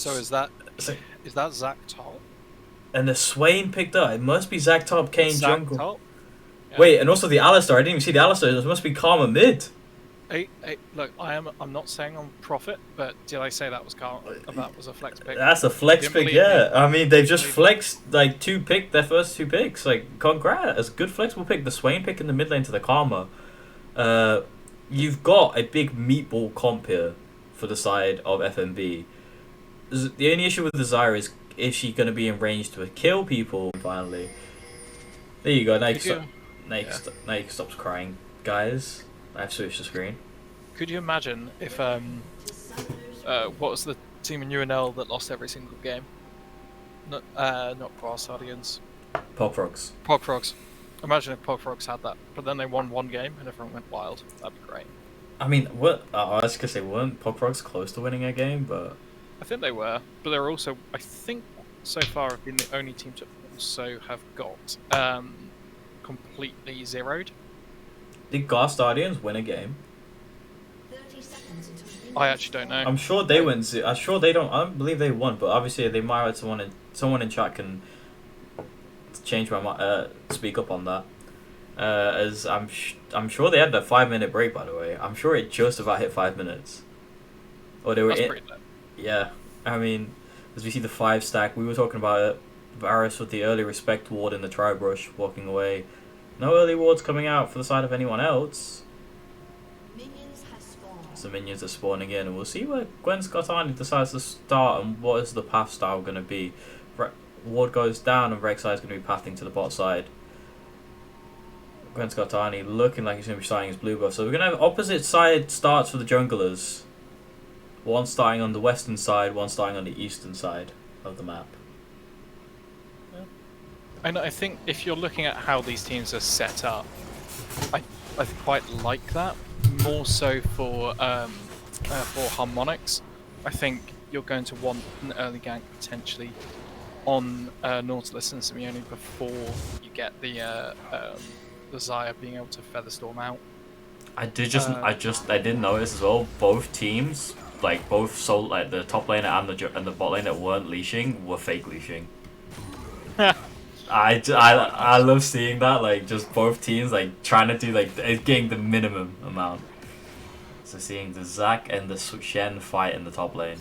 So is that So, Zach Top? and the Swain picked up. It must be Zach Top, It's Kane Zach jungle. Top. Yeah. Wait, and also the Alistar. I didn't even see the Alistar. It must be Karma mid. Look, I'm not saying on profit, but did I say that was that was a flex pick? That's a You flex didn't pick, believe me. yeah. I mean, they've just Believe me. flexed like their first two picks. Like, congrats, it's a good flexible pick. The Swain pick in the mid lane to the Karma. Uh, you've got a big meatball comp here for the side of FMB. The only issue with the Zyra is she going to be in range to kill people finally. There you go. Could you? Yeah. Now you can stop crying, guys. I've switched the screen. Could you imagine if what was the team in UNL that lost every single game? Not Brass Guardians. Pop rocks. Pogfrogs. Imagine if Pogfrogs had that, but then they won one game and everyone went wild. That'd be great. I mean, what? I was gonna say, weren't Pop rocks close to winning a game, but I think they were, but they're also, I think, so far have been the only team to also have got completely zeroed. did Gas Guardians win a game? I actually don't know. I'm sure they went. I'm sure they don't. I don't believe they won, but obviously they might have someone in chat can change my speak up on that. As I'm sure they had a 5 minute break, by the way. I'm sure it just about hit 5 minutes. Or they were That's in. pretty low. Yeah, I mean, as we see the 5 stack, we were talking about it. Varus with the early respect ward in the tribe rush, walking away. No early wards coming out for the side of anyone else. So minions are spawning in, and we'll see where Gwen Scottani decides to start and what is the path style going to be. Ward goes down and Rek'Sai is going to be pathing to the bot side. Gwen Scottani looking like he's going to be starting his blue buff. So we're going to have opposite side starts for the junglers. One starting on the western side, one starting on the eastern side of the map. And I think if you're looking at how these teams are set up, I quite like that. More so for Harmonix. I think you're going to want an early gank potentially on Nautilus and Simeone before you get the Xayah being able to Featherstorm out. I did notice as well. Both teams, like the top laner and the bot lane that weren't leashing were fake leashing. I love seeing that, like just both teams like trying to do like getting the minimum amount. So seeing the Zac and the Shen fight in the top lane.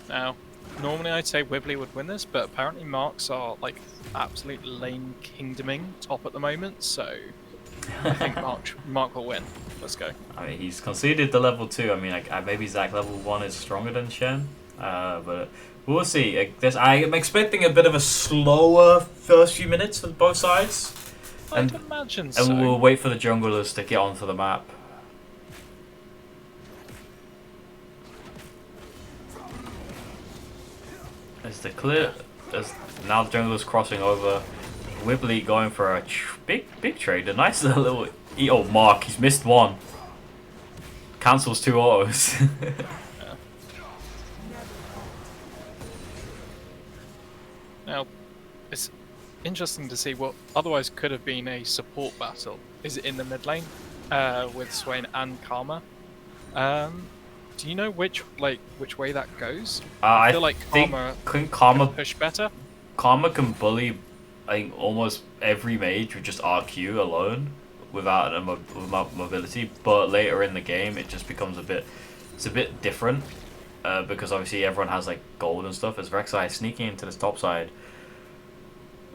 Now, normally I'd say Wibbly would win this, but apparently Marks are like absolute lane kingdoming top at the moment, so I think Mark will win. Let's go. I mean, he's conceded the level 2. I mean, maybe Zac level 1 is stronger than Shen, but we'll see. I'm expecting a bit of a slower first few minutes for both sides. I'd imagine so. And we'll wait for the junglers to get onto the map. As now the junglers crossing over. Wibbly going for a big trade. A nice little. Oh, Mark, he's missed one. Cancels 2 autos. Yeah. Now, it's interesting to see what otherwise could have been a support battle. Is it in the mid lane with Swain and Karma? Do you know which way that goes? I feel like Karma push better. Karma can bully, I think, almost every mage with just RQ alone, without mobility. But later in the game, it just becomes it's a bit different, because obviously everyone has like gold and stuff. As Rek'Sai sneaking into this top side.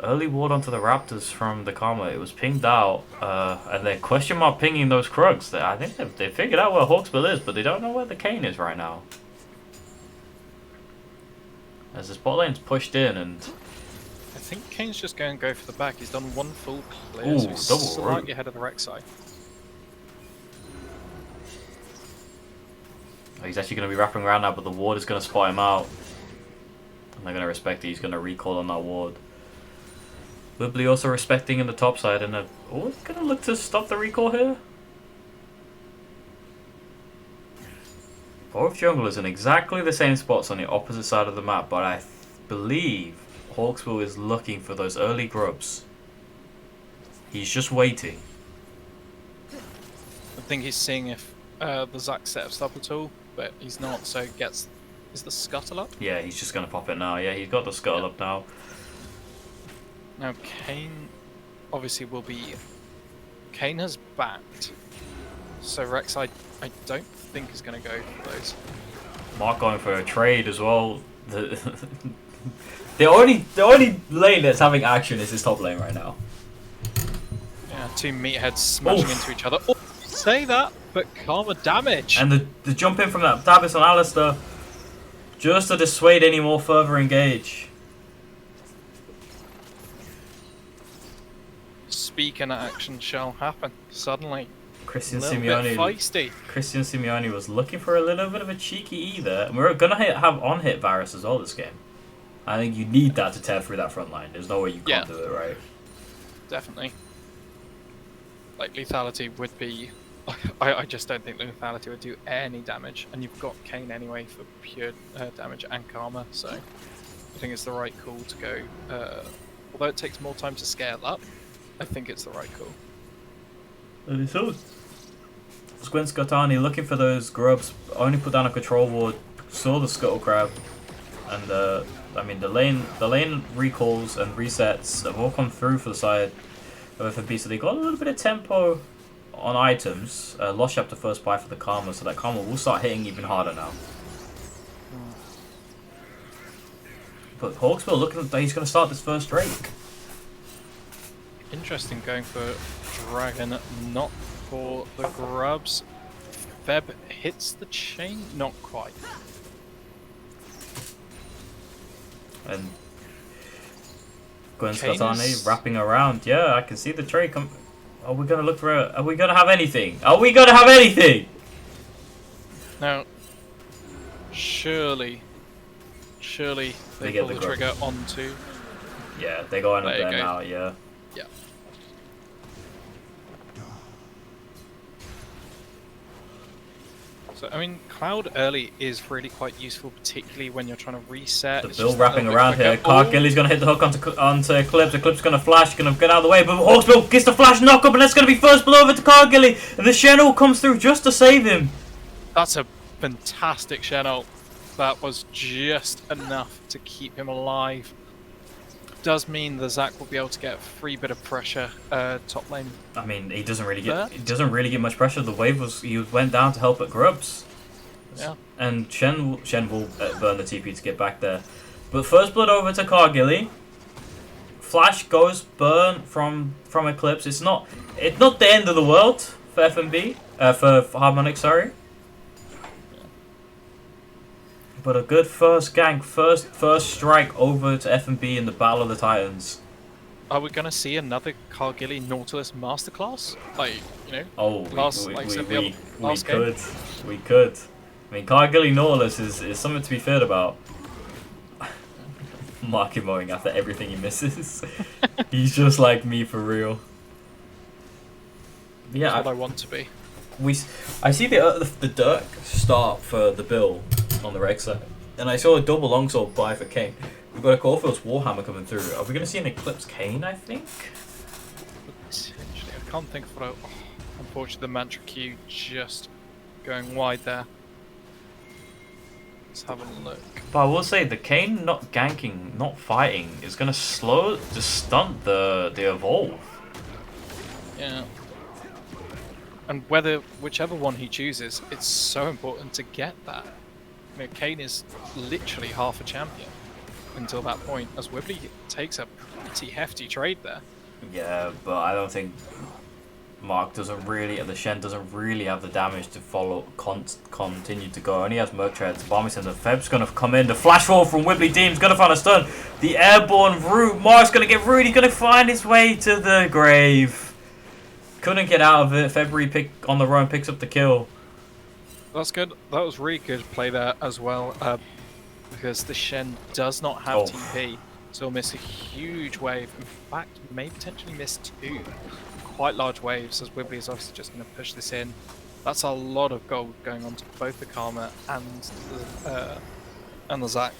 Early ward onto the Raptors from the Karma. It was pinged out, and they're question mark pinging those Krugs. I think they figured out where Hawksbill is, but they don't know where the Kane is right now. As this bot lane's pushed in, and I think Kane's just going to go for the back. He's done one full clear, ooh, so he's slightly ahead of the Rek'Sai. He's actually going to be wrapping around now, but the ward is going to spot him out. And they're going to respect it. He's going to recall on that ward. Wibbly also respecting in the top side, and going to look to stop the recall here. Both junglers in exactly the same spots on the opposite side of the map, but I believe Hawksbill is looking for those early grubs. He's just waiting. I think he's seeing if the Zac set up up at all, but he's not, so gets Is the scuttle up? Yeah, he's just gonna pop it now. Yeah, he's got the scuttle up now. Now Kane obviously will be. Kane has backed, so Rex I don't think is going to go for those. Mark going for a trade as well. The only lane that's having action is his top lane right now. Yeah, two meatheads smashing into each other. Oh, say that, but Karma damage. And the jump in from that Tabis on Alistair just to dissuade any more further engage. Speaking of action shall happen suddenly. Christian a little Simeone. bit feisty. Christian Simeone was looking for a little bit of a cheeky E there. And we're gonna have on-hit Varus as well this game. I think you need that to tear through that front line. There's no way you can't do it, right? Definitely. Like lethality would be. I just don't think lethality would do any damage, and you've got Kane anyway for pure damage and Karma, so I think it's the right call to go. Although it takes more time to scale up, I think it's the right call. And it's all. Squint Scottani looking for those grubs, only put down a control ward, saw the scuttle crab, and I mean the lane recalls and resets have all come through for the side of FNP, so they got a little bit of tempo on items. Lost up the first buy for the Karma, so that Karma will start hitting even harder now. But Hawksbill looking like he's going to start this first Drake. Interesting going for Dragon, not for the grubs. Feb hits the chain, not quite. And Gwen Scottani wrapping around. Yeah, I can see the trade come. Are we gonna look for a... Are we gonna have anything? Are we gonna have anything? Now, surely they pull the trigger onto. Yeah, they're going up there now, yeah. Yeah. So, I mean, Cloud early is really quite useful, particularly when you're trying to reset. The Bill wrapping around here. Cargilly's going to hit the hook onto Eclipse. Eclipse going to flash, going to get out of the way, but Hawksbill gets the flash knock up, and that's going to be first blow over to Cargilly. And the Shen comes through just to save him. That's a fantastic Shen ult. That was just enough to keep him alive. Does mean the Zac will be able to get a free bit of pressure top lane. I mean, he doesn't really get much pressure. The wave he went down to help at Grubs. Yeah. And Shen will burn the TP to get back there. But first blood over to Cargilly. Flash goes burn from Eclipse. It's not the end of the world for FNB for Harmonix, sorry. But a good first gank, first strike over to FNB in the Battle of the Titans. Are we gonna see another Cargilly Nautilus masterclass? Like, you know, we could. I mean, Cargilly Nautilus is something to be feared about. Mark him mowing after everything he misses. He's just like me for real. Yeah, that's what I want to be. I see the Dirk start for the Bill on the Rex side, and I saw a double longsword buy for Kane. We've got a Caulfield's Warhammer coming through. Are we going to see an Eclipse Kane, I think? Potentially. I can't think of it. Unfortunately, the Mantra Q just going wide there. Let's have a look. But I will say, the Kane not ganking, not fighting, is going to stunt the Evolve. Yeah. And whichever one he chooses, it's so important to get that. I mean, Kane is literally half a champion until that point, as Wibbly takes a pretty hefty trade there. Yeah, but I don't think Mark doesn't really, the Shen doesn't really have the damage to continue to go. Only has Merc Treads. Barmison, the Feb's going to come in. The flash roll from Wibbly Deem's going to find a stun. The airborne route. Mark's going to get rude. He's going to find his way to the grave. Couldn't get out of it. February on the run picks up the kill. That's good. That was really good play there as well, because the Shen does not have TP, so he'll miss a huge wave. In fact, may potentially miss two quite large waves, as Wibbly is obviously just going to push this in. That's a lot of gold going on to both the Karma and the Zac.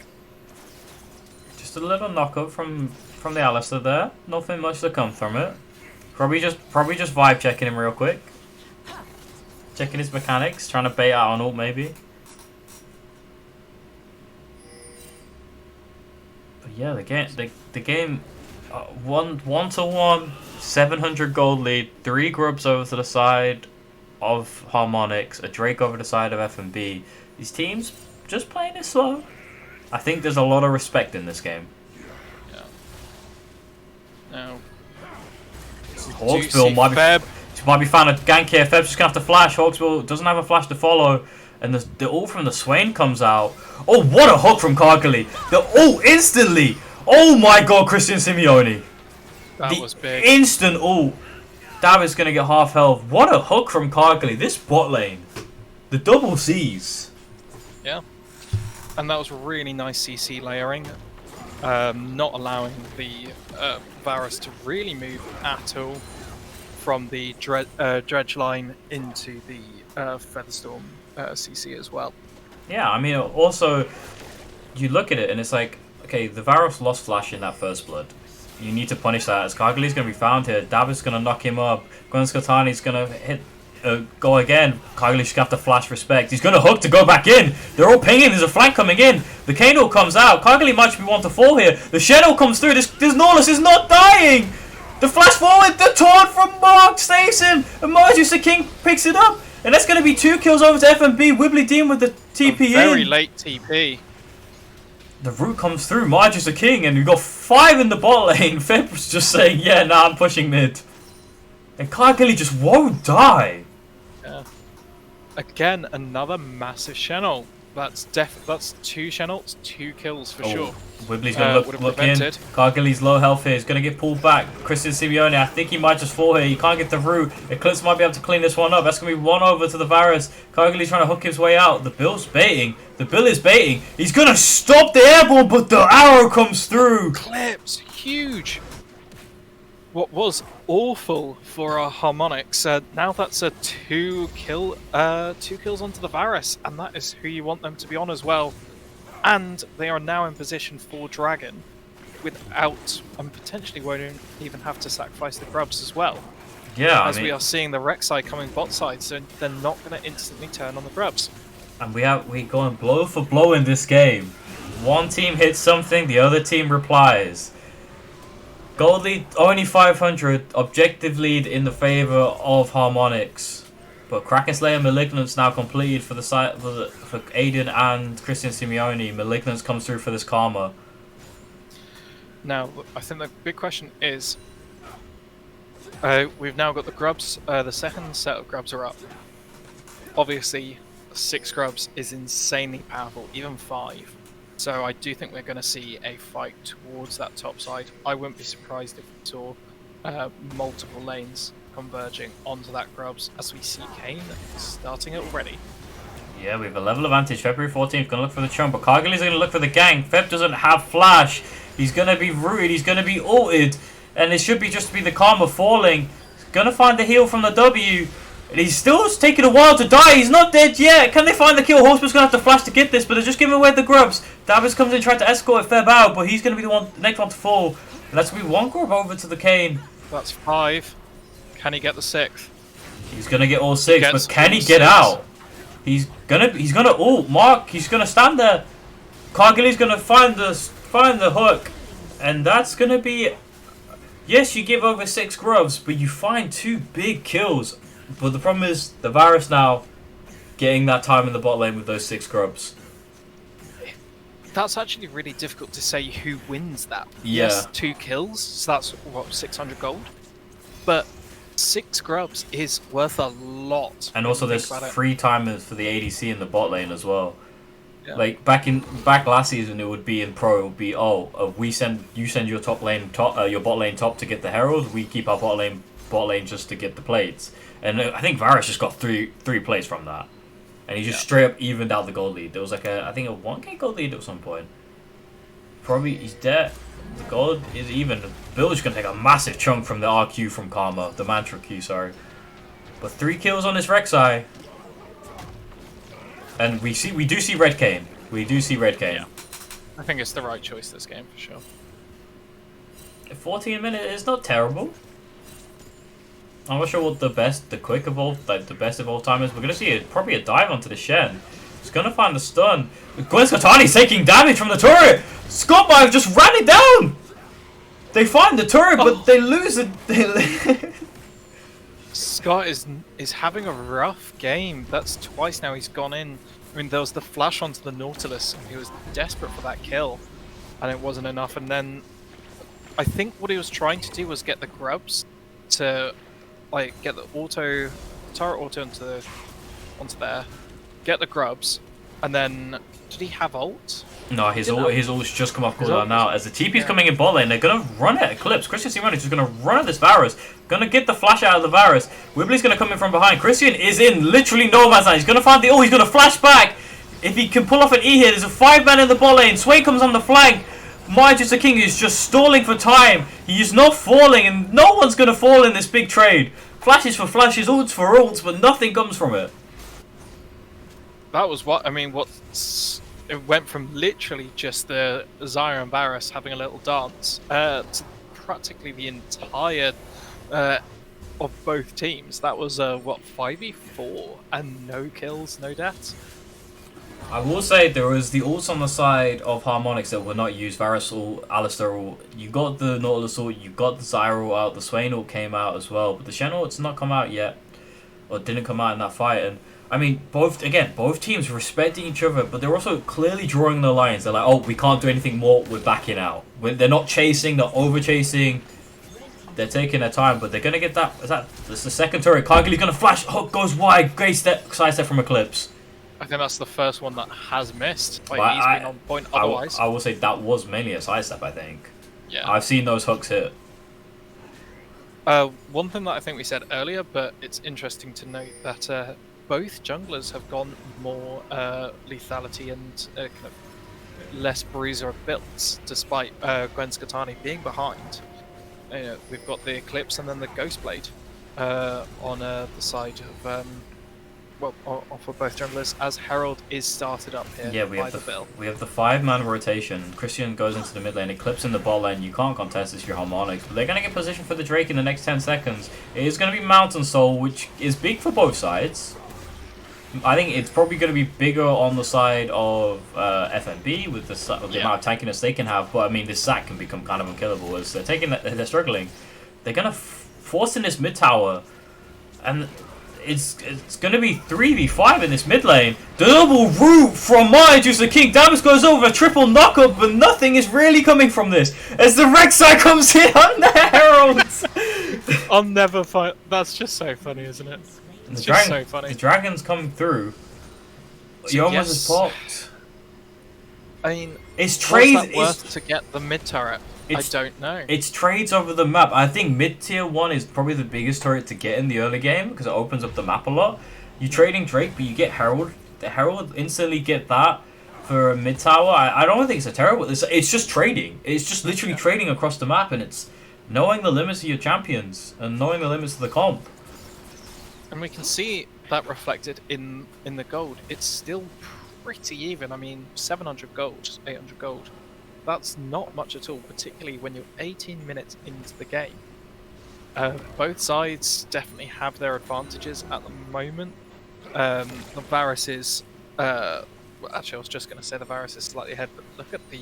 Just a little knock-up from the Alistair there. Nothing much to come from it. Probably just vibe checking him real quick. Checking his mechanics, trying to bait out on ult maybe. Yeah, the game, 1-1, 700 gold lead, 3 grubs over to the side of Harmonix, a Drake over the side of F&B. These teams just playing it slow. I think there's a lot of respect in this game. Yeah. Now, Hawksbill might be found a gank here. Feb's just gonna have to flash. Hawksbill doesn't have a flash to follow. And the ult from the Swain comes out. Oh, what a hook from Kargali. The ult instantly. Oh my god, Christian Simeone. that was big. Instant ult. David's going to get half health. What a hook from Kargali. This bot lane. The double C's. Yeah. And that was really nice CC layering. Not allowing the Varus to really move at all from the dredge line into the Featherstorm CC as well. Yeah, I mean, also, you look at it and it's like, okay, the Varus lost flash in that first blood. You need to punish that, as Kargali's going to be found here. David's going to knock him up. Gwenskotani's going to hit, go again. Kargali's going to have to flash respect. He's going to hook to go back in. They're all pinging. There's a flank coming in. The Kano comes out. Kargali might be one to fall here. The Shadow comes through. This Norlis is not dying. The flash forward. The taunt from Mark saves him. And Marjus the King picks it up. And that's going to be 2 kills over to FMB. Wibbly Dean with the TP in. Very late TP. The root comes through. Marjus the King. And we've got 5 in the bot lane. Feb was just saying, yeah, nah, I'm pushing mid. And Kargali just won't die. Yeah. Again, another massive Shenol. That's 2 Shenols, 2 kills for sure. Wibbly's going to look in. Kargali's low health here. He's going to get pulled back. Christian Simeone, I think he might just fall here. He can't get the root. Eclipse might be able to clean this one up. That's going to be 1 over to the Varus. Kargali's trying to hook his way out. The Bill's baiting. The Bill is baiting. He's going to stop the airborne, but the arrow comes through. Eclipse, huge. What was awful for our Harmonix, now that's a 2 kills onto the Varus, and that is who you want them to be on as well. And they are now in position for Dragon, without, and potentially won't even have to sacrifice the grubs as well. Yeah, as we are seeing the Rek'Sai coming bot side, so they're not going to instantly turn on the grubs. And we going blow for blow in this game. One team hits something, the other team replies. Gold lead only 500, objective lead in the favor of Harmonix. But Kraken Slayer Malignance now completed for the side for Aiden and Christian Simeone. Malignance comes through for this Karma. Now, I think the big question is, we've now got the grubs. The second set of grubs are up. Obviously, 6 grubs is insanely powerful, even 5. So I do think we're going to see a fight towards that top side. I wouldn't be surprised if we saw multiple lanes converging onto that grubs, as we see Kane starting it already. Yeah, we have a level advantage. February 14th, going to look for the chump, but Kargali's going to look for the gank. Feb doesn't have flash. He's going to be rooted. He's going to be ulted. And it should be just be the Karma falling. He's going to find the heal from the W. And he's still taking a while to die. He's not dead yet. Can they find the kill? Horsebill's going to have to flash to get this, but they're just giving away the grubs. Davis comes in trying to escort Feb out, but he's going to be the next one to fall. And that's going to be 1 grub over to the Kane. That's 5. Can he get the 6th? He's going to get all 6, but can he get out? He's gonna ult. Mark, he's going to stand there. Kargali's going to find the hook. And that's going to be... Yes, you give over 6 grubs, but you find 2 big kills. But the problem is, the Varus now getting that time in the bot lane with those 6 grubs. That's actually really difficult to say who wins that. Yeah. Yes, 2 kills, so that's, what, 600 gold? But 6 grubs is worth a lot. And also there's 3 timers for the ADC in the bot lane as well. Yeah. Like, back last season, it would be in pro, it would be, you send your top lane your bot lane top to get the herald, we keep our bot lane just to get the plates. And I think Varus just got three plays from that. And he just straight up evened out the gold lead. There was like I think a 1k gold lead at some point. Probably he's dead. The gold is even. Bill is going to take a massive chunk from the RQ from Karma. The Mantra Q, sorry. But 3 kills on this Rek'Sai. And we do see Red Kane. We do see Red Kane. Yeah. I think it's the right choice this game, for sure. 14 minutes is not terrible. I'm not sure what the best of all time is. We're going to see probably a dive onto the Shen. He's gonna find the stun. Gwen Skatani's taking damage from the turret. Scott might have just ran it down. They find the turret, but they lose it. Scott is having a rough game. That's twice now he's gone in. I mean, there was the flash onto the Nautilus, and he was desperate for that kill, and it wasn't enough. And then I think what he was trying to do was get the grubs to, like, get the turret auto onto there, get the grubs, and then did he have ult? No, his ult's just come off cooldown now. As the TP's coming in bot lane, they're gonna run at Eclipse. Christian Simone is just gonna run at this Varus. Gonna get the flash out of the Varus. Wibbly's gonna come in from behind. Christian is in literally no man's land. He's gonna find the ult. He's gonna flash back. If he can pull off an E here, there's a 5-man in the bot lane. Swain comes on the flank. Just the King is just stalling for time. He's not falling, and no one's gonna fall in this big trade. Flashes for flashes, ults for ults, but nothing comes from it. That was what I mean. It went from literally just the Zyra and Varus having a little dance to practically the entire of both teams. That was what, 5v4 and no kills, no deaths. I will say there was the ults on the side of Harmonix that were not used. Varus ult, Alistar ult. You got the Nautilus ult, you got the Zyra ult out, the Swain ult came out as well, but the Shen ult's not come out yet, or didn't come out in that fight. And I mean, both teams respecting each other, but they're also clearly drawing the lines. They're like, oh, we can't do anything more, we're backing out. They're not chasing, they're over-chasing. They're taking their time, but they're going to get that. That's the second turret. Kargili's going to flash. Hook goes wide. Great side step from Eclipse. I think that's the first one that has missed. Like, he's been on point otherwise. I will say that was mainly a side step, I think. Yeah. I've seen those hooks hit. One thing that I think we said earlier, but it's interesting to note that both junglers have gone more lethality and kind of less bruiser builds, despite Gwen Skatani being behind. We've got the Eclipse and then the Ghostblade on the side of for both junglers, as Herald is started up here. Yeah, we have the 5-man rotation. Christian goes into the mid lane, Eclipse in the bot lane. You can't contest this, your Harmonix, but they're going to get position for the Drake in the next 10 seconds. It is going to be Mountain Soul, which is big for both sides. I think it's probably going to be bigger on the side of FNB with the amount of tankiness they can have. But I mean, this Zac can become kind of unkillable as they're struggling. They're going to force in this mid tower, and it's going to be 3v5 in this mid lane. Double root from Just the King. Damage goes over, triple knockup, but nothing is really coming from this as the Rek'Sai comes in on the Herald. I'll never find. That's just so funny, isn't it? It's just so funny. The dragon's coming through. You almost just popped. I mean, it's trades worth to get the mid turret. I don't know. It's trades over the map. I think mid tier 1 is probably the biggest turret to get in the early game because it opens up the map a lot. You're trading Drake, but you get Herald. The Herald instantly get that for a mid tower. I don't think it's a terrible. It's just trading. It's just literally trading across the map, and it's knowing the limits of your champions and knowing the limits of the comp. And we can see that reflected in the gold. It's still pretty even. I mean, 700 gold, 800 gold. That's not much at all, particularly when you're 18 minutes into the game. Both sides definitely have their advantages at the moment. The Varus is... actually, I was just going to say the Varus is slightly ahead, but look at the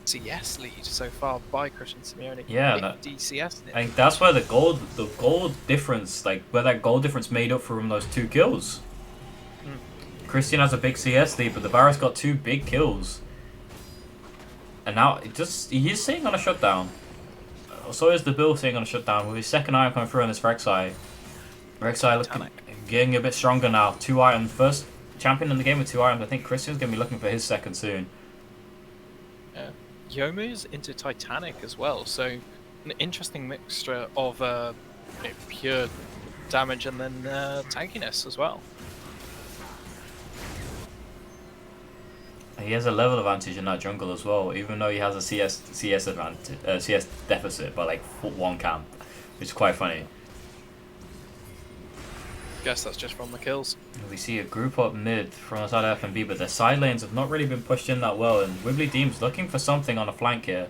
CS lead so far by Christian Simeone. Yeah, 50 CS. I think that's where the gold difference, like where that gold difference made up from those 2 kills. Christian has a big CS lead, but the Varus got 2 big kills, and now he's sitting on a shutdown. So is the Bill sitting on a shutdown with his second item coming through on this Rek'Sai. Rek'Sai looking getting a bit stronger now. 2 items, first champion in the game with 2 items. I think Christian's gonna be looking for his second soon. Yomu's into Titanic as well, so an interesting mixture of pure damage and then tankiness as well. He has a level advantage in that jungle as well, even though he has a CS advantage, CS deficit by like 1 camp, which is quite funny. Guess that's just from the kills. We see a group up mid from the side of FNB, but their side lanes have not really been pushed in that well, and Wibbly Deem's looking for something on a flank here.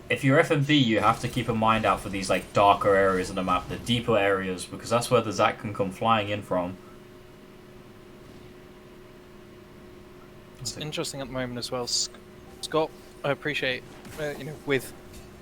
If you're FNB, you have to keep a mind out for these like darker areas of the map, the deeper areas, because that's where the Zac can come flying in from. What's interesting at the moment as well, Scott, I appreciate, with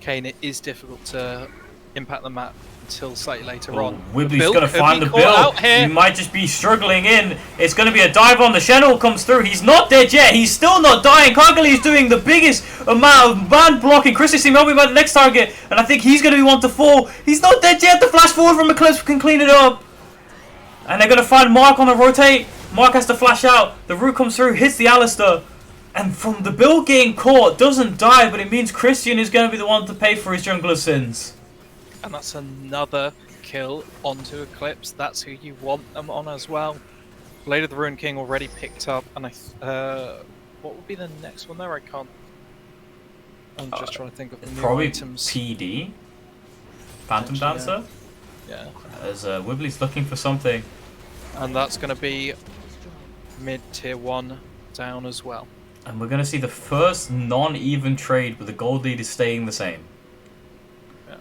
Kane, it is difficult to impact the map until slightly later on. Wibbly's going to find the Bill. Out here. He might just be struggling in. It's going to be a dive on. The Channel comes through. He's not dead yet. He's still not dying. Kagali's doing the biggest amount of man blocking. Chris is seeing maybe by the next target, and I think he's going to be one to fall. He's not dead yet. The flash forward from Eclipse can clean it up. And they're going to find Mark on the rotate. Mark has to flash out. The root comes through, hits the Alistair. And from the Bill getting caught, doesn't die, but it means Christian is going to be the one to pay for his jungler's sins. And that's another kill onto Eclipse. That's who you want them on as well. Blade of the Ruined King already picked up, and what would be the next one there? I can't. I'm just trying to think of the new probably items. PD, Phantom Dancer. Yeah. As Wibbly's looking for something. And that's going to be mid tier 1 down as well. And we're going to see the first non-even trade, but the gold lead is staying the same.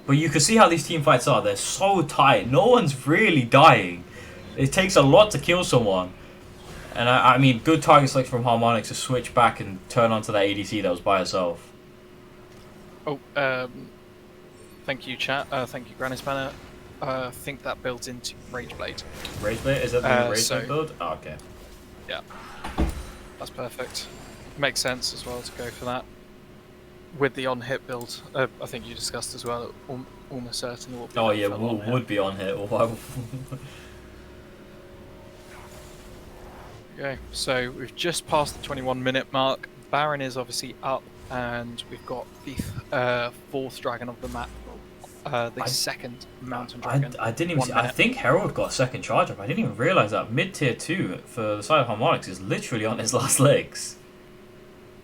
But you can see how these team fights are. They're so tight. No one's really dying. It takes a lot to kill someone. And I mean, good target selection from Harmonix to switch back and turn onto that ADC that was by herself. Oh, thank you, chat. Thank you, Granny Spanner. I think that builds into Rageblade. Rageblade? Is that the Rageblade build? Oh, okay. Yeah. That's perfect. Makes sense as well to go for that. With the on-hit build, I think you discussed as well, almost certainly will be. Oh yeah, would be on hit. Okay, so we've just passed the 21-minute mark. Baron is obviously up, and we've got the fourth dragon of the map, the second mountain dragon. I didn't even see. I think Herald got a second charge up. I didn't even realize that mid tier 2 for the side of Harmonix is literally on his last legs.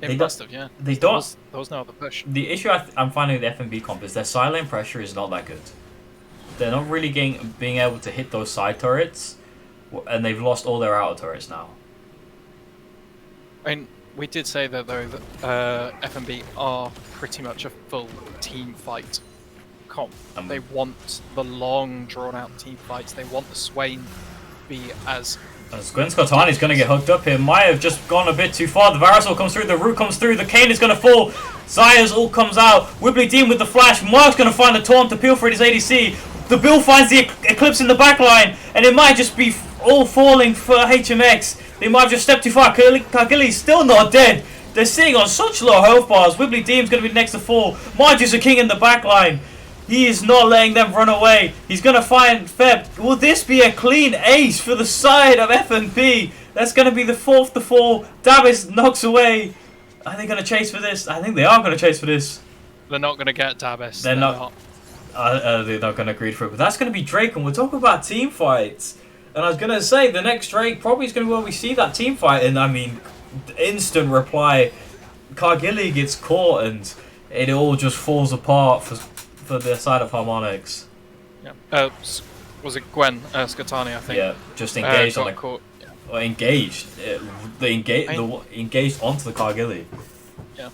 It must have, yeah. They don't. There was no other push. The issue I'm finding with the FNB comp is their side lane pressure is not that good. They're not really being able to hit those side turrets, and they've lost all their outer turrets now. I mean, we did say that though that FNB are pretty much a full team fight comp. They want the long, drawn-out team fights. They want the Swain to be as Gwen Scottani's going to get hooked up here. Might have just gone a bit too far. The Varusol comes through, the Root comes through, the Kane is going to fall. Zaya's ult comes out. Wibbly Dean with the flash. Mark's going to find the taunt to peel for his ADC. The Bill finds the Eclipse in the back line, and it might just be all falling for HMX. They might have just stepped too far. Kagili's still not dead. They're sitting on such low health bars. Wibbly Dean's going to be next to fall. Marju's a king in the back line. He is not letting them run away. He's going to find Feb. Will this be a clean ace for the side of FNP? That's going to be the fourth to fall. Davis knocks away. Are they going to chase for this? I think they are going to chase for this. They're not going to get Davis. They're not going to agree for it. But that's going to be Drake, and we're talking about team fights. And I was going to say, the next Drake probably is going to be where we see that team fight. And I mean, instant reply. Kargili gets caught, and it all just falls apart for the side of Harmonix. Yeah. Was it Gwen Scottani, I think? Yeah, just engaged on the court. Yeah. Or engaged. They engaged onto the Kargili. Yeah.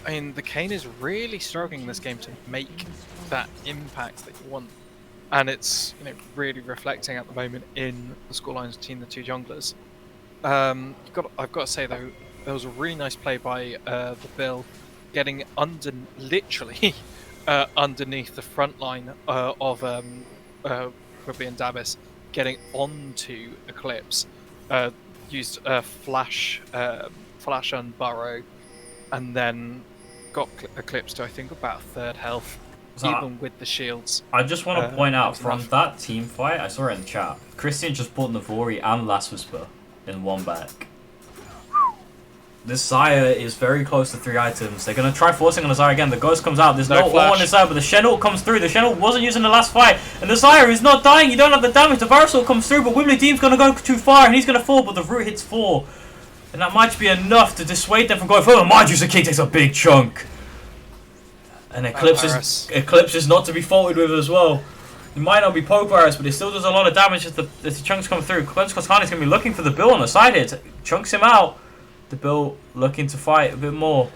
I mean, the Kane is really struggling in this game to make that impact that you want, and it's really reflecting at the moment in the scorelines between the two junglers. I've got to say though, there was a really nice play by the Bill, getting literally. Underneath the front line of Wibbly and Davis, getting onto Eclipse, used flash and burrow, and then got Eclipse to I think about third health, even with the shields. I just want to point out from that team fight, I saw it in the chat, Christian just bought Navori and Last Whisper in one back. This Xayah is very close to 3 items. They're going to try forcing on the Xayah again. The Ghost comes out. There's no ult on his side, but the Shen comes through. The Shen wasn't used in the last fight. And the Xayah is not dying. You don't have the damage. The Varusol comes through, but Wibbly Dean's going to go too far, and he's going to fall, but the Root hits 4. And that might be enough to dissuade them from going further. Marju's King takes a big chunk. And Eclipse is not to be faulted with as well. It might not be poke virus, but it still does a lot of damage as the chunks come through. Gwen Scottani's going to be looking for the Bill on the side here. Chunks him out. The Bill looking to fight a bit more.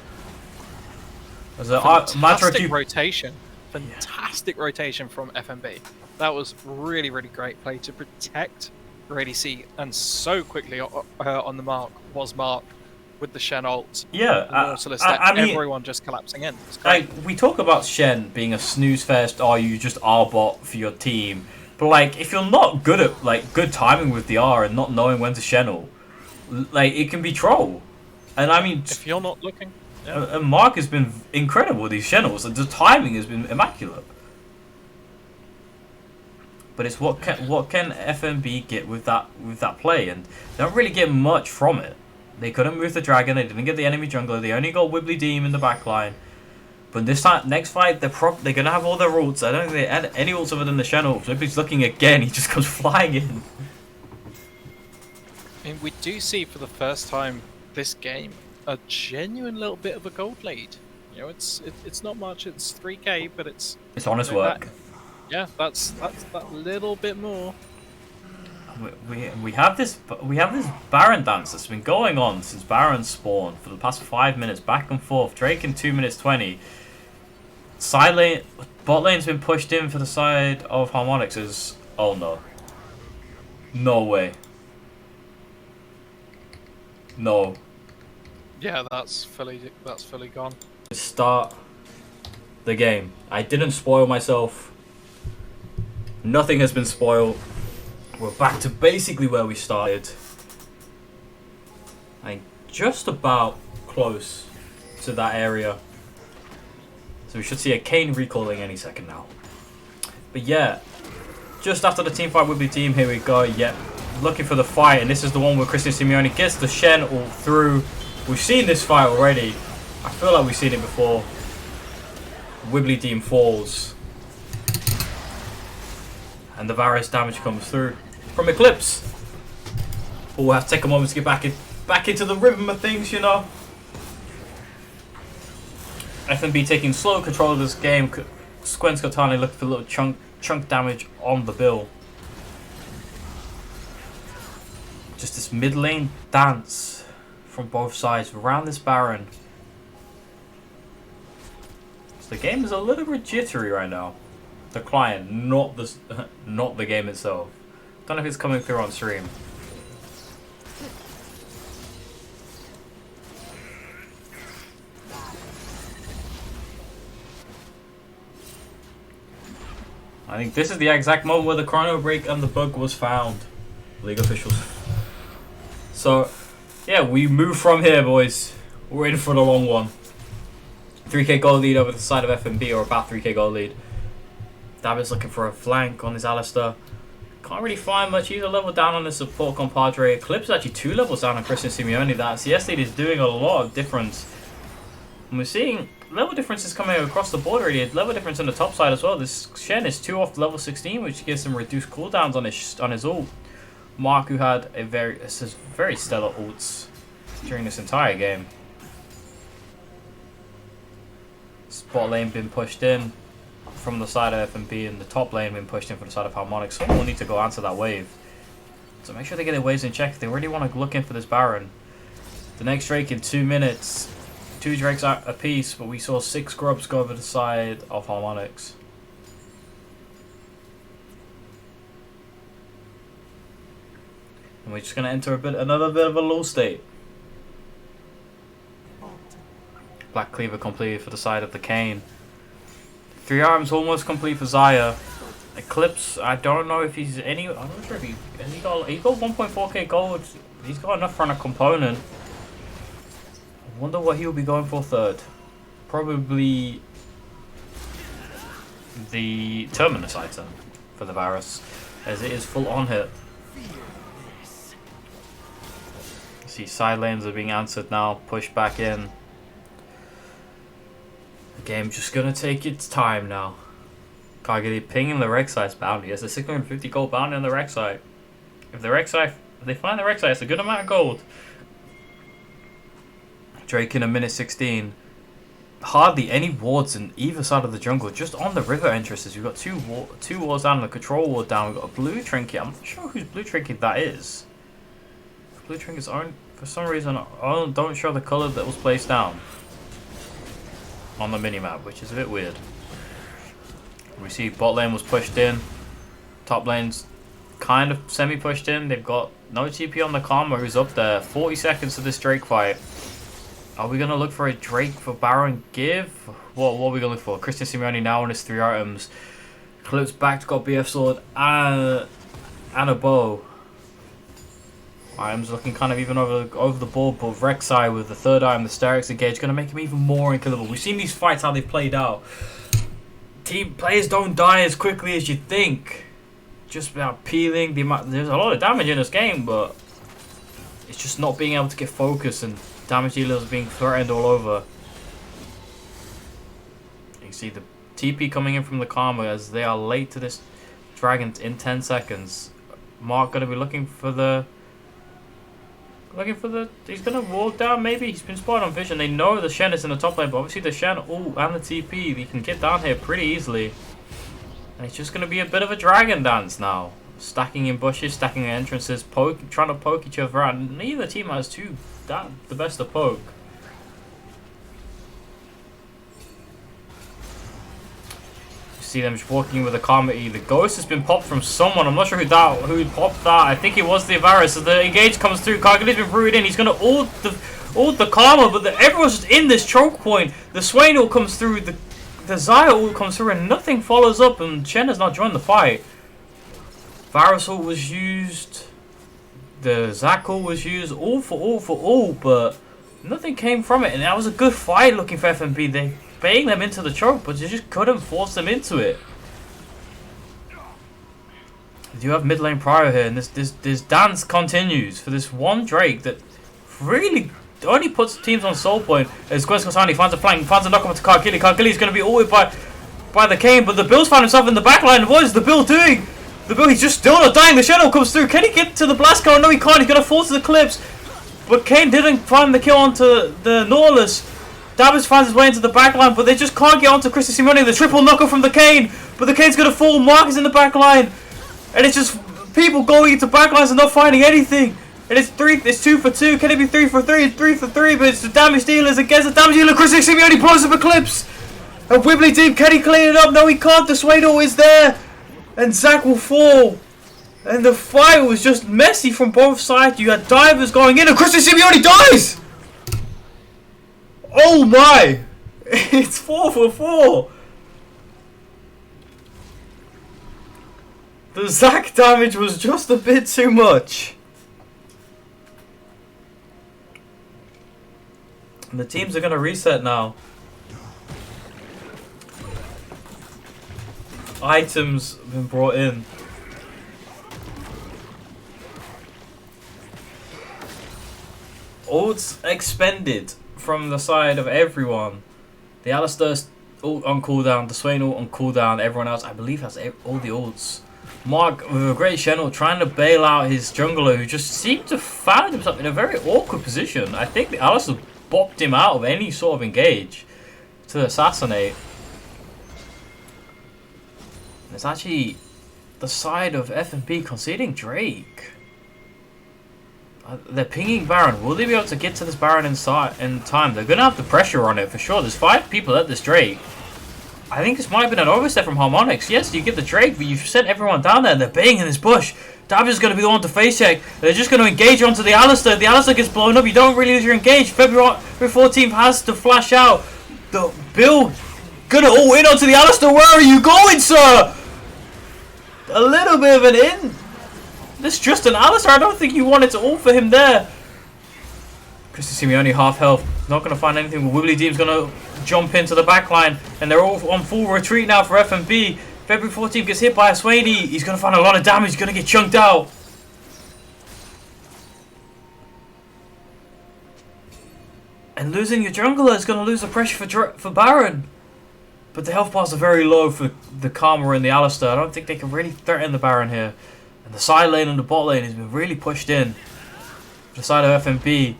There's a fantastic rotation. Fantastic rotation from FNB. That was really, really great play to protect ADC, and so quickly on the mark was Mark. with the Shen ult, Yeah, the Nautilus deck, I mean, everyone just collapsing in. It's great. like, we talk about Shen being a snooze fest, or you just R-bot for your team. But, like, if you're not good at, like, good timing with the R and not knowing when to Shen ult, like, it can be troll. And, I mean... If you're not looking... Yeah. And Mark has been incredible with these Shen ults, and the timing has been immaculate. But it's what can FNB get with that play, and they don't really get much from it. They couldn't move the dragon, they didn't get the enemy jungler, they only got Wibbly Deem in the backline. But this time, next fight, they're gonna have all their ults. I don't think they had any ults other than the Shen ult. Wibbly's looking again, he just comes flying in. And we do see for the first time this game a genuine little bit of a gold lead. You know, it's not much, it's 3k, but it's honest work. Yeah, that's that little bit more. We have this Baron dance that's been going on since Baron spawned for the past 5 minutes, back and forth. Drake in 2 minutes 20. Side lane, bot lane's been pushed in for the side of Harmonix. Is oh no, no way, no. Yeah, that's fully gone. Start the game. I didn't spoil myself. Nothing has been spoiled. We're back to basically where we started. I'm just about close to that area. So we should see a Kane recalling any second now. But yeah, just after the team fight with the team, here we go. Yep, looking for the fight, and this is the one where Christian Simeone gets the Shen all through. We've seen this fight already. I feel like we've seen it before. Wibbly Deem falls. And the Varus damage comes through from Eclipse. But we'll have to take a moment to get back into the rhythm of things, you know. FNB taking slow control of this game. Squen Skotani looking for a little chunk damage on the bill. Just this mid lane dance from both sides around this Baron. So the game is a little bit jittery right now. The client, not the game itself. Don't know if it's coming through on stream. I think this is the exact moment where the chrono break and the bug was found. League officials. So, yeah, we move from here, boys. We're in for the long one. 3k gold lead over the side of FNB, or about 3k gold lead. David's looking for a flank on his Alistair. Can't really find much. He's a level down on his support compadre. Eclipse actually 2 levels down on Christian Simeone. That CS lead is doing a lot of difference. And we're seeing level differences coming across the board already. Level difference on the top side as well. This Shen is 2 off level 16, which gives him reduced cooldowns on his ult. Mark, who had a very stellar ults during this entire game. Spot lane been pushed in from the side of FNB, and the top lane been pushed in from the side of Harmonix. Someone will need to go answer that wave. So make sure they get their waves in check if they really want to look in for this Baron. The next Drake in 2 minutes. 2 Drakes a piece, but we saw 6 Grubs go over the side of Harmonix. And we're just going to enter another bit of a lull state. Black Cleaver completed for the side of the Kane. 3 arms almost complete for Xayah. Eclipse, I don't know if he's any. I'm not sure if he got 1.4k gold. He's got enough for a component. I wonder what he'll be going for third. Probably the Terminus item for the Varus, as it is full on hit. See, side lanes are being answered now. Push back in. The game's just gonna take its time now. Targeted pinging the Rek'Sai's bounty. There's a 650 gold bounty on the Rek'Sai. If they find the Rek'Sai, it's a good amount of gold. Drake in a minute 16. Hardly any wards in either side of the jungle. Just on the river entrances, we've got two wards down and a control ward down. We've got a blue trinket. I'm not sure whose blue trinket that is. Blue trinket's own, for some reason, don't show the color that was placed down on the minimap, which is a bit weird. We see bot lane was pushed in. Top lane's kind of semi-pushed in. They've got No TP on the Karma, who's up there. 40 seconds to this Drake fight. Are we going to look for a Drake for Baron give? What are we going to look for? Christian Simeone now on his 3 items. Clips back, got BF sword and a bow. Items looking kind of even over the board, but Rek'Sai with the 3rd item, the Sterix engage, going to make him even more unkillable. We've seen these fights, how they've played out. Team players don't die as quickly as you think. Just about peeling. There's a lot of damage in this game, but it's just not being able to get focused, and damage dealers being threatened all over. You can see the TP coming in from the Karma as they are late to this dragon in 10 seconds. Mark going to be looking for the... He's going to walk down maybe. He's been spotted on vision. They know the Shen is in the top lane, but obviously the Shen, and the TP, they can get down here pretty easily. And it's just going to be a bit of a dragon dance now. Stacking in bushes, stacking in entrances, trying to poke each other out. Neither team has the best to poke. You see them just walking with a Karma E. The ghost has been popped from someone. I'm not sure who popped that. I think it was the Avaris. So the engage comes through. Kargali's been rooted in. He's going to ult the Karma, but everyone's just in this choke point. The Swain ult comes through. The Xayah ult comes through and nothing follows up, and Chen has not joined the fight. Varus ult was used. The Zac ult was used. All for all, but nothing came from it. And that was a good fight looking for FNB. They baiting them into the choke, but you just couldn't force them into it. You have mid lane Prio here, and this dance continues for this one Drake that really only puts teams on soul point. As Gwen Skosani finds a flank, finds a knock-up to Kargili. Kargili is going to be ulted by the Kayn, but the Bill's found himself in the backline. What is the Bill doing? The Bill, he's just still not dying. The Shadow comes through. Can he get to the blast cone? No, he can't. He's going to fall to the clips. But Kayn didn't find the kill onto the Nautilus. Davis finds his way into the backline, but they just can't get onto Christian Simeone. The triple knocker from the Kayn, but the Kayn's going to fall. Mark is in the backline, and it's just people going into backlines and not finding anything. And it's 2 for 2. Can it be 3 for 3? It's 3 for 3, but it's the damage dealers against the damage dealer. Christian Simeone blows up Eclipse. And Wibbly Deep, can he clean it up? No, he can't. The Swado is there. And Zac will fall. And the fight was just messy from both sides. You had divers going in, and Christian Simeone dies! Oh my! It's 4 for 4. The Zac damage was just a bit too much. And the teams are going to reset now. Items have been brought in. Ults expended from the side of everyone. The Alistar's ult on cooldown, the Swain ult on cooldown, everyone else I believe has all the ults. Mark with a great Shen trying to bail out his jungler, who just seemed to find himself in a very awkward position. I think the Alistar bopped him out of any sort of engage to assassinate. And it's actually the side of FNB conceding Drake. They're pinging Baron. Will they be able to get to this Baron in time? They're going to have the pressure on it for sure. There's 5 people at this Drake. I think this might have been an overstep from Harmonix. Yes, you get the Drake, but you've sent everyone down there and they're banging in this bush. Davis is going to be the one to face check. They're just going to engage onto the Alistar. The Alistar gets blown up. You don't really lose your engage. February 14th has to flash out. The Bill going to all in onto the Alistar. Where are you going, sir? A little bit of an in. This is just an Alistar. I don't think you wanted to ult for him there. Christian Simeone half health. Not going to find anything. Wibbly Deep's going to jump into the backline. And they're all on full retreat now for FNB. February 14th gets hit by a Swady. He's going to find a lot of damage. He's going to get chunked out. And losing your jungler is going to lose the pressure for Baron. But the health bars are very low for the Karma and the Alistar. I don't think they can really threaten the Baron here. And the side lane and the bot lane has been really pushed in. The side of FNB,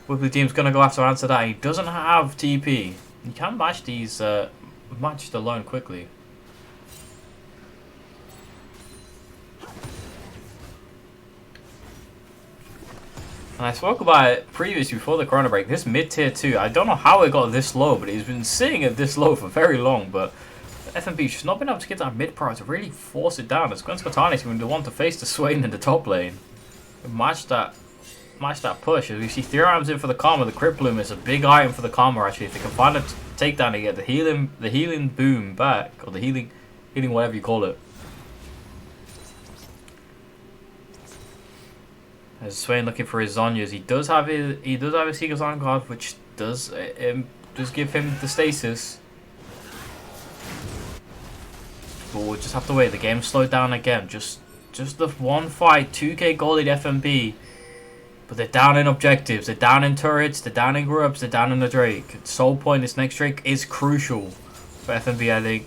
Wibbly Team's going to go after answer that. He doesn't have TP. He can match these, match the lone quickly. And I spoke about it previously before the Corona break. This mid-tier 2, I don't know how it got this low, but he's been sitting at this low for very long. But FNB should not been able to get that mid-pro to really force it down. As Gwen Skotani is going to want to face the Swain in the top lane. Match that push. As we see 3 items in for the Karma, the Crypt Bloom is a big item for the Karma actually. If they can find a takedown to get the healing boom back, or the healing whatever you call it. As Swain looking for his Zonyas, he does have his Seeker's Iron Guard, which does give him the stasis. But we'll just have to wait. The game slowed down again. Just the one fight, 2k golded FMB. But they're down in objectives, they're down in turrets, they're down in grubs, they're down in the Drake. Soul Point, this next Drake is crucial for FMB, I think.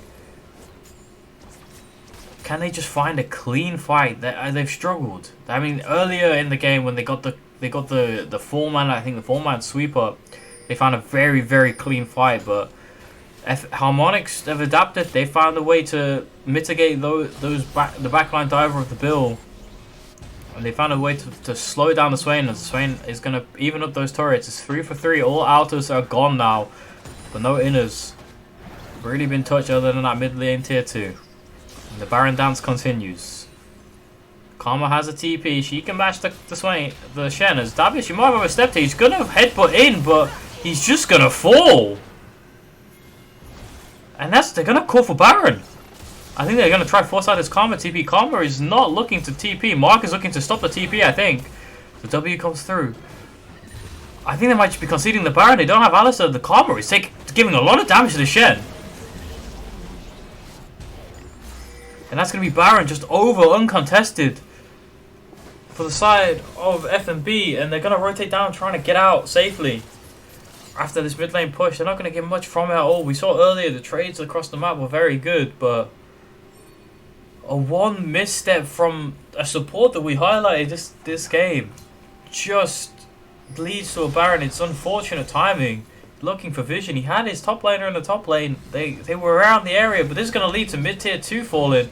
Can they just find a clean fight? They've struggled. I mean, earlier in the game when they got the 4-man, I think the 4-man sweep up, they found a very, very clean fight. But Harmonix have adapted. They found a way to mitigate the backline diver of the Bill. And they found a way to slow down the Swain, and the Swain is going to even up those turrets. It's 3 for 3. All outers are gone now, but no inners. Really been touched other than that mid lane tier 2. And the Baron dance continues. Karma has a TP. She can match the Swain, the Shen. As Davish, she might have a step to. He's going to headbutt in, but he's just going to fall. And they're going to call for Baron. I think they're going to try force out his Karma TP. Karma is not looking to TP. Mark is looking to stop the TP, I think. The W comes through. I think they might just be conceding the Baron. They don't have Alistar. The Karma is giving a lot of damage to the Shen. And that's going to be Baron just over uncontested for the side of FMB. And they're going to rotate down trying to get out safely. After this mid lane push, they're not going to get much from it at all. We saw earlier the trades across the map were very good, but a one misstep from a support that we highlighted this game just leads to a Baron. It's unfortunate timing. Looking for vision. He had his top laner in the top lane. They were around the area, but this is going to lead to mid tier 2 falling.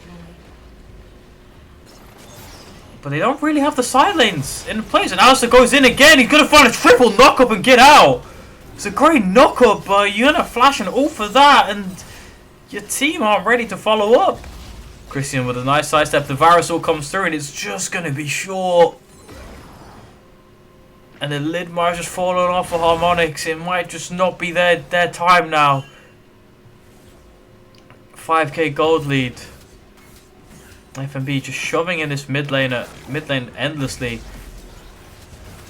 But they don't really have the side lanes in place. And Alistar goes in again. He's going to find a triple knock-up and get out. It's a great knock-up, but you're going to flash an ult for that, and your team aren't ready to follow up. Christian with a nice sidestep. The Varus ult comes through, and it's just going to be short. And the lid might have just fallen off for Harmonix. It might just not be their time now. 5k gold lead. FMB just shoving in this mid lane endlessly.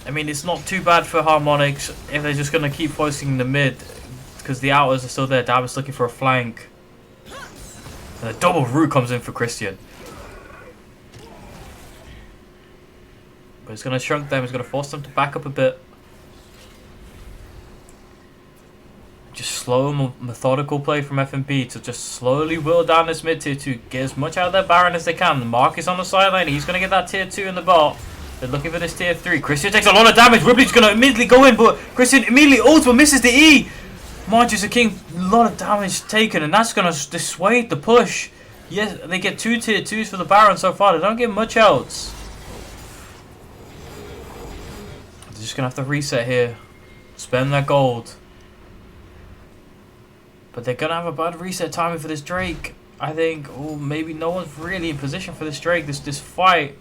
I mean, it's not too bad for Harmonix if they're just going to keep forcing the mid, because the outers are still there. Davis looking for a flank. And a double root comes in for Christian. But it's going to shrunk them. It's going to force them to back up a bit. Just slow, methodical play from FMB to just slowly whittle down this mid tier 2. Get as much out of their Baron as they can. The Mark is on the sideline. He's going to get that tier 2 in the bot. They're looking for this tier 3. Christian takes a lot of damage. Ripley's going to immediately go in, but Christian immediately ults but misses the E. Marges the King, a lot of damage taken, and that's going to dissuade the push. Yes, they get 2 tier 2s for the Baron so far. They don't get much else. They're just going to have to reset here. Spend their gold. But they're going to have a bad reset timing for this Drake. I think, oh, maybe no one's really in position for this Drake, this fight.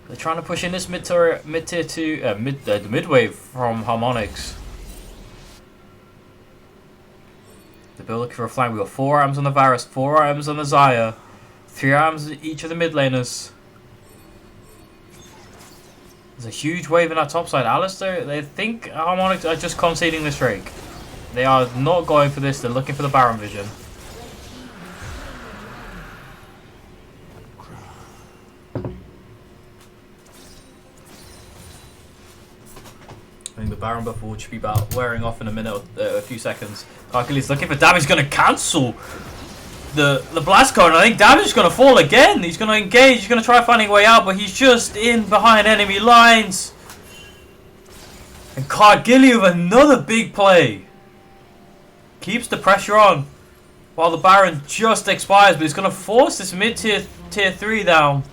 They're trying to push in this mid tier 2, the mid wave from Harmonix. The Bill looking for a flank. We got 4 items on the Varus, 4 items on the Xayah, 3 items each of the mid laners. There's a huge wave in our top side. Alistar, they think Harmonix are just conceding this Drake. They are not going for this. They're looking for the Baron vision. I think the Baron buff will be about wearing off in a minute, a few seconds. Hercules looking for damage. He's going to cancel the blast cone. I think damage is going to fall again. He's going to engage. He's going to try finding a way out, but he's just in behind enemy lines. And Cargilly with another big play. Keeps the pressure on while the Baron just expires, but he's going to force this mid tier 3 down.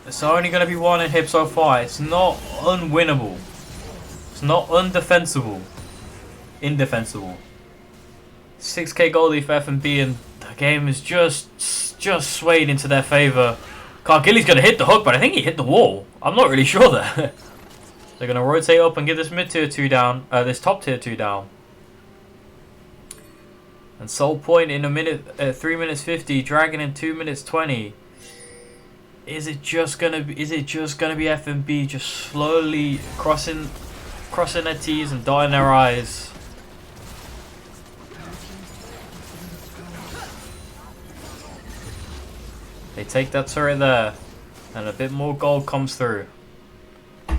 It's only going to be 1 in hip so far. It's not unwinnable. It's not undefensible. Indefensible. 6k goldie for FMB, and the game is just just swayed into their favour. Cargilly's going to hit the hook, but I think he hit the wall. I'm not really sure there. They're going to rotate up and get this mid tier 2 down, this top tier 2 down. And Soul Point in 3 minutes 50, Dragon in 2 minutes 20. Is it just gonna be FNB just slowly crossing their T's and dotting their I's? They take that turret there, and a bit more gold comes through. I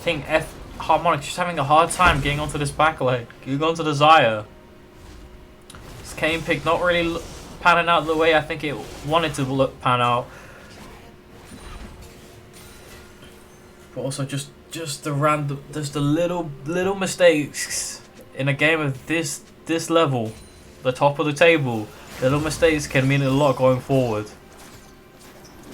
think Harmonix just having a hard time getting onto this back lane. Getting onto the Xayah. This Kane pick not really panning out the way I think it wanted to pan out. But also just the little mistakes in a game of this level, the top of the table. Little mistakes can mean a lot going forward.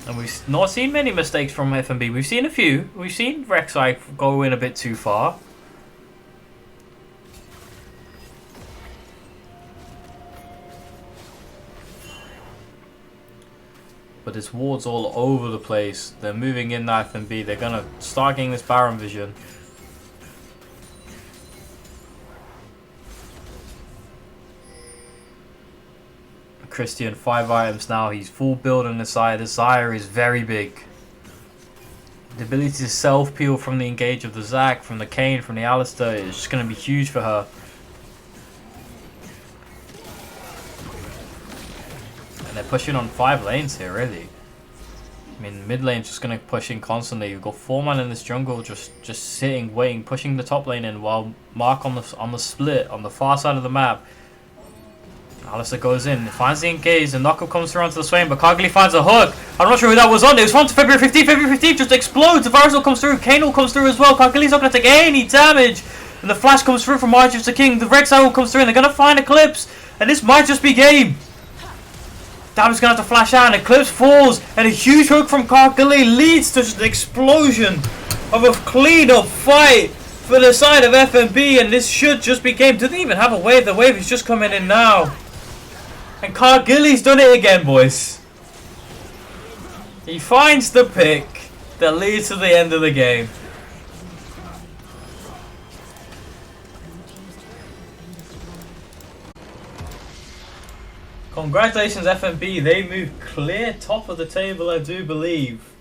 And we've not seen many mistakes from FNB. We've seen a few. We've seen Rek'Sai go in a bit too far. But there's wards all over the place. They're moving in the FNB. They're going to start getting this Baron vision. Christian, 5 items now. He's full build on the side. The Xayah is very big. The ability to self-peel from the engage of the Zac, from the Kane, from the Alistar is just going to be huge for her. And they're pushing on 5 lanes here, really. I mean, mid lane's just going to push in constantly. You've got 4 man in this jungle just sitting, waiting, pushing the top lane in, while Mark on the split, on the far side of the map. Alistar goes in, finds the engage, the knockup comes through onto the Swain, but Cargilly finds a hook. I'm not sure who that was on. It was from February 15th. February 15th just explodes. The Varus comes through. Kane comes through as well. Cargilly's not going to take any damage. And the flash comes through from March of the King. The Rek'Sai comes through and they're going to find Eclipse. And this might just be game. Damage going to have to flash out and Eclipse falls. And a huge hook from Cargilly leads to just an explosion of a clean up fight for the side of FNB. And this should just be game. Didn't even have a wave. The wave is just coming in now. And Cargilly's done it again, boys. He finds the pick that leads to the end of the game. Congratulations, FNB. They move clear top of the table, I do believe.